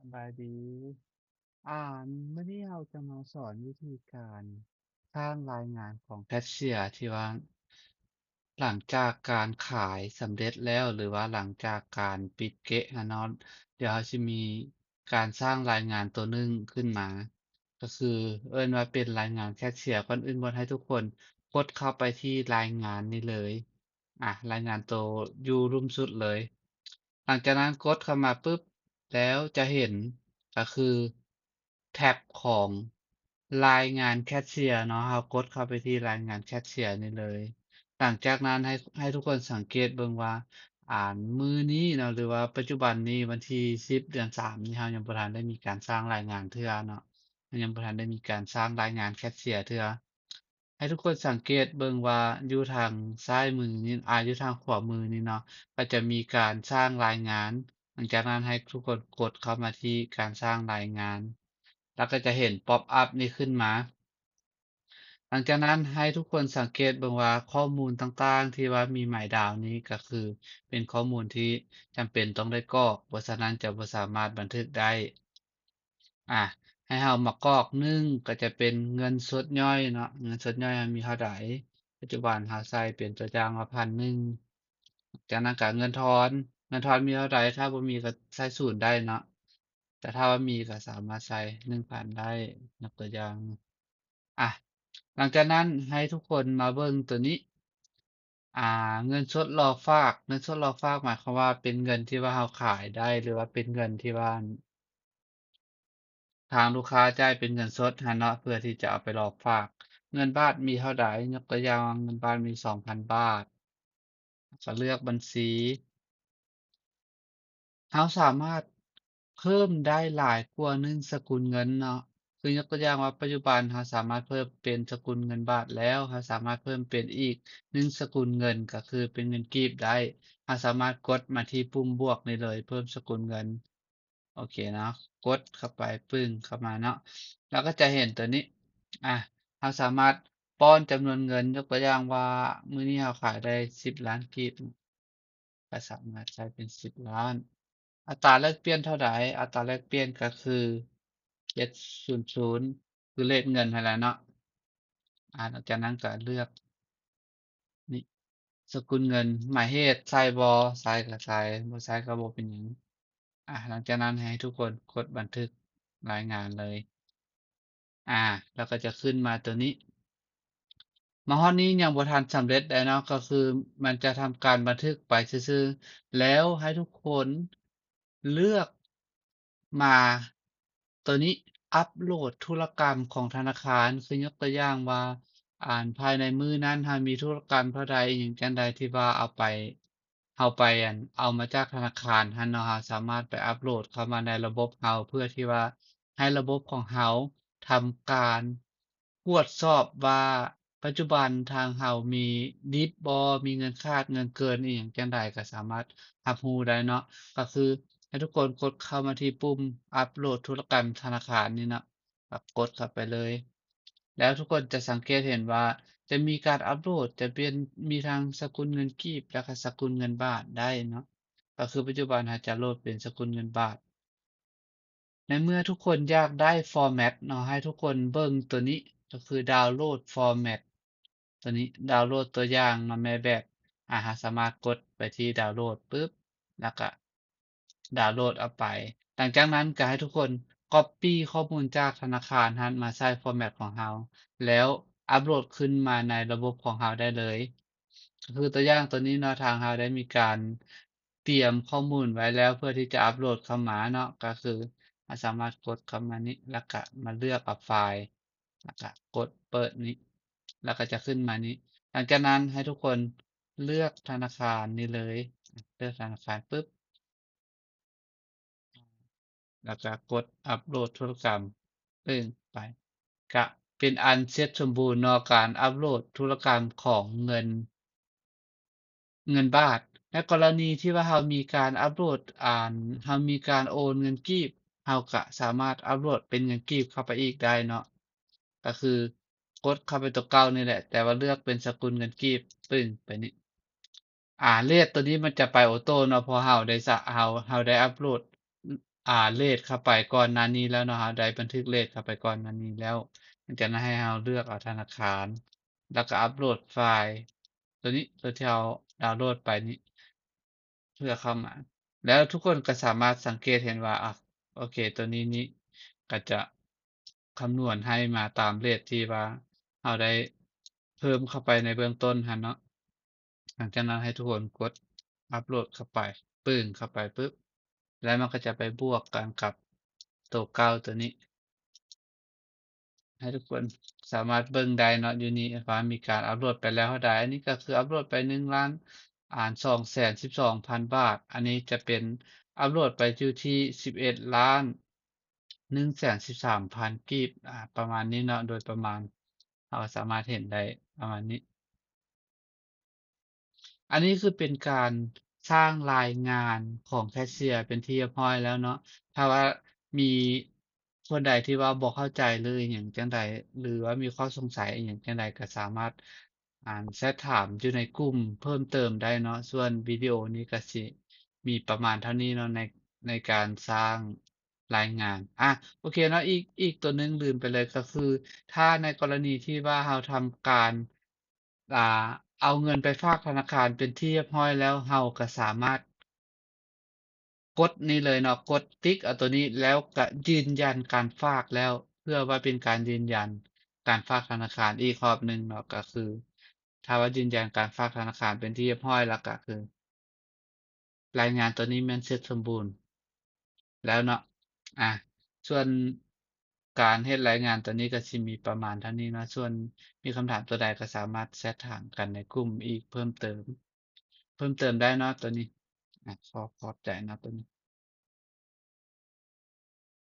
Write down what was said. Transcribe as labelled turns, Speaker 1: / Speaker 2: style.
Speaker 1: สบายดีอ่ามื้อนี้เราจะมาสอนวิธีการสร้างรายงานของแคชเชียร์ที่ว่าหลังจากการขายสำเร็จแล้วหรือว่าหลังจากการปิดเก๊ะอะเนาะเดี๋ยวเราสิมีการสร้างรายงานตัวหนึ่งขึ้นมาก็คือเอิ้นว่าเป็นรายงานแคชเชียร์ก่อนอื่นบ่ให้ทุกคนกดเข้าไปที่รายงานนี้เลยรายงานตัวอยู่รุมสุดเลยหลังจากนั้นกดเข้ามาปึ๊บ แล้วจะเห็นก็คือแท็บของรายงานแคชเชียร์เนาะเรากดเข้าไปที่รายงานแคชเชียร์นี่เลยหลังจากนั้นให้ทุกคนสังเกตเบิ่งว่ามื้อนี้เนาะหรือว่าปัจจุบันนี้วันที่10เดือน3นี่เรายังบ่ทันได้มีการสร้างรายงานเทื่อเนาะเรายังบ่ทันได้มีการสร้างรายงานแคชเชียร์เทื่อให้ทุกคนสังเกตเบิ่งว่าอยู่ทางซ้ายมือนี่อยู่ทางขวามือนี่เนาะก็จะมีการสร้างรายงาน หลังจากนั้นให้ทุกคนกดเข้ามาที่การสร้างรายงานแล้วก็จะเห็นพ็อปอัปนี้ขึ้นมาหลังจากนั้นให้ทุกคนสังเกตเบิ่งว่าข้อมูลต่างๆที่ว่ามีหมายดาวนี้ก็คือเป็นข้อมูลที่จำเป็นต้องได้กรอกบ่ฉะนั้นจะบ่สามารถบันทึกได้อาให้เรามากรอก1ก็จะเป็นเงินสดย่อยเนาะเงินสดย่อยเรามีเท่าใดปัจจุบันเราใส่เป็นตัวอย่างว่า1,000จากนั้นก็เงินทอนมีเท่าใดถ้าบ่มีก็ใส่0ได้เนาะ แต่ถ้าว่ามีก็สามารถใส่1,000ได้ยกตัวอย่างอะหลังจากนั้นให้ทุกคนมาเบิ่งตัวนี้เงินสดรอฝากเงินสดรอฝากหมายความว่าเป็นเงินที่ว่าเราขายได้หรือว่าเป็นเงินที่ว่าทางลูกค้าจ่ายเป็นเงินสดหั้นเนาะเพื่อที่จะเอาไปรอฝากเงินบาทมีเท่าใดยกตัวอย่างเงินบาทมี2,000บาทก็เลือกบัญชี เราสามารถเพิ่มได้หลายกว่า1สกุลเงินเนาะคือยกตัวอย่างว่าปัจจุบันเราสามารถเพิ่มเป็นสกุลเงินบาทแล้วเราสามารถเพิ่มเป็นอีก1สกุลเงินก็คือเป็นเงินกีบได้เราสามารถกดมาที่ปุ่มบวกนี้เลยเพิ่มสกุลเงินโอเคเนาะกดเข้าไปปึ้งเข้ามาเนาะเราก็จะเห็นตัวนี้อาเราสามารถป้อนจำนวนเงินยกตัวอย่างว่ามื้อนี้เราขายได้10,000,000กีบก็สามารถใช้เป็น10,000,000 อัตราแลกเปลี่ยนเท่าใดอัตราแลกเปลี่ยนก็คือ700คือเลขเงินนั่นแหละเนาะหลังจากนั้นก็เลือกนี่สกุลเงินหมายเหตุใช่บ่ใช่ก็ใส่บ่ใช่ก็บ่เป็นหยังหลังจากนั้นให้ทุกคนกดบันทึกรายงานเลยแล้วก็จะขึ้นมาตัวนี้ มาฮอดนี้ยังบ่ทันสำเร็จได้เนาะก็คือมันจะทำการบันทึกไปซื่อๆแล้วให้ทุกคนเลือกมาตัวนี้อัปโหลดธุรกรรมของธนาคารคือยกตัวอย่างว่าภายในมื้อนั้นเรามีธุรกรรมเท่าใดอิหยังจั่งใดที่ว่าเราไปเอามาจากธนาคารหั้นเนาะเราสามารถไปอัปโหลดเข้ามาในระบบเราเพื่อที่ว่าให้ระบบของเราทำการตรวจสอบว่าปัจจุบันทางเรามีดิบบ่มีเงินขาดเงินเกินอิหยังจั่งใดก็สามารถรับรู้ได้เนาะก็คือให้ทุกคนกดเข้ามาที่ปุ่มอัปโหลดธุรกรรมธนาคารนี่เนาะก็กดเข้าไปเลยแล้วทุกคนจะสังเกตเห็นว่าจะมีการอัปโหลดจะเป็นมีทั้งสกุลเงินกีบแล้วก็สกุลเงินบาทได้เนาะก็คือปัจจุบันเราจะโหลดเป็นสกุลเงินบาท ในเมื่อทุกคนอยากได้ฟอร์แมตเนาะให้ทุกคนเบิ่งตัวนี้ก็คือดาวน์โหลดฟอร์แมตตัวนี้ดาวน์โหลดตัวอย่างมาแม่แบบเราสามารถกดไปที่ดาวน์โหลดปึ๊บแล้วก็ดาวน์โหลดเอาไปหลังจากนั้นก็ให้ทุกคนก๊อบปีข้อมูลจากธนาคารนั้นมาใส่ฟอร์แมตของเราแล้วอัปโหลดขึ้นมาในระบบของเราได้เลยก็คือตัวอย่างตัวนี้เนาะทางเราได้มีการเตรียมข้อมูลไว้แล้วเพื่อที่จะอัปโหลดเข้ามาเนาะก็คือ สามารถกดเข้ามานี้แล้วก็มาเลือกเอาไฟล์แล้วก็กดเปิดนี้แล้วก็จะขึ้นมานี้หลังจากนั้นให้ทุกคนเลือกธนาคารนี้เลยเลือกธนาคารปุ๊บแล้วก็กดอัปโหลดธุรกรรมปึ้งไปก็เป็นอันเสร็จสมบูรณ์เนาะการอัปโหลดธุรกรรมของเงินบาทในกรณีที่ว่าเรามีการอัปโหลดเรามีการโอนเงินกีบเราก็สามารถอัปโหลดเป็นเงินกีบเข้าไปอีกได้เนาะก็คือกดเข้าไปตัวเก่านี่แหละแต่ว่าเลือกเป็นสกุลเงินกีบปึ้งไปนี่เลขตัวนี้มันจะไปออโตเนาะเพราะเราได้อัปโหลด เรตเข้าไปก่อนหน้านี้แล้วเนาะเราได้บันทึกเรตเข้าไปก่อนหน้านี้แล้วมันจะให้เราเลือกเอาธนาคารแล้วก็อัปโหลดไฟล์ตัวนี้ตัวที่เราดาวน์โหลดไปนี้เพื่อเข้ามาแล้วทุกคนก็สามารถสังเกตเห็นว่าโอเคตัวนี้ก็จะคำนวณให้มาตามเรตที่ว่าเราได้เพิ่มเข้าไปในเบื้องต้นหั้นเนาะหลังจากนั้นให้ทุกคนกดอัปโหลดเข้าไปปึ้งเข้าไปปึ๊บ แล้วมันก็จะไปบวกกันกับตัวเก่าตัวนี้ให้ทุกคนสามารถเบิ่งได้เนาะอยู่นี่ว่ามีการอัปโหลดไปแล้วเท่าใดอันนี้ก็คืออัปโหลดไป1,212,000 บาทอันนี้จะเป็นอัปโหลดไปอยู่ที่11,113,000กีบประมาณนี้เนาะโดยประมาณเราสามารถเห็นได้ประมาณนี้ อันนี้คือเป็นการสร้างรายงานของแคชเชียร์เป็นที่เรียบร้อยแล้วเนาะถ้าว่ามีคนใดที่ว่าบ่เข้าใจเลยอิหยังจั่งใดหรือว่ามีข้อสงสัยอิหยังจั่งใดก็สามารถแชตถามอยู่ในกลุ่มเพิ่มเติมได้เนาะส่วนวิดีโอนี้ก็สิมีประมาณเท่านี้เนาะในการสร้างรายงานโอเคเนาะอีกตัวหนึ่งลืมไปเลยก็คือถ้าในกรณีที่ว่าเราทำการอ่า เอาเงินไปฝากธนาคารเป็นที่เรียบร้อยแล้วเราก็สามารถกดนี่เลยเนาะกดติ๊กเอาตัวนี้แล้วก็ยืนยันการฝากแล้วเพื่อว่าเป็นการยืนยันการฝากธนาคารอีกรอบหนึ่งเนาะก็คือถ้าว่ายืนยันการฝากธนาคารเป็นที่เรียบร้อยแล้วก็คือรายงานตัวนี้แม่นเสร็จสมบูรณ์แล้วเนาะอาส่วนการเฮ็ดรายงานตัวนี้ก็สิมีประมาณเท่านี้เนาะส่วนมีคำถามตัวใดก็สามารถแชตถามกันในกลุ่มอีกเพิ่มเติมได้เนาะตัวนี้ขอบใจเนาะตัวนี้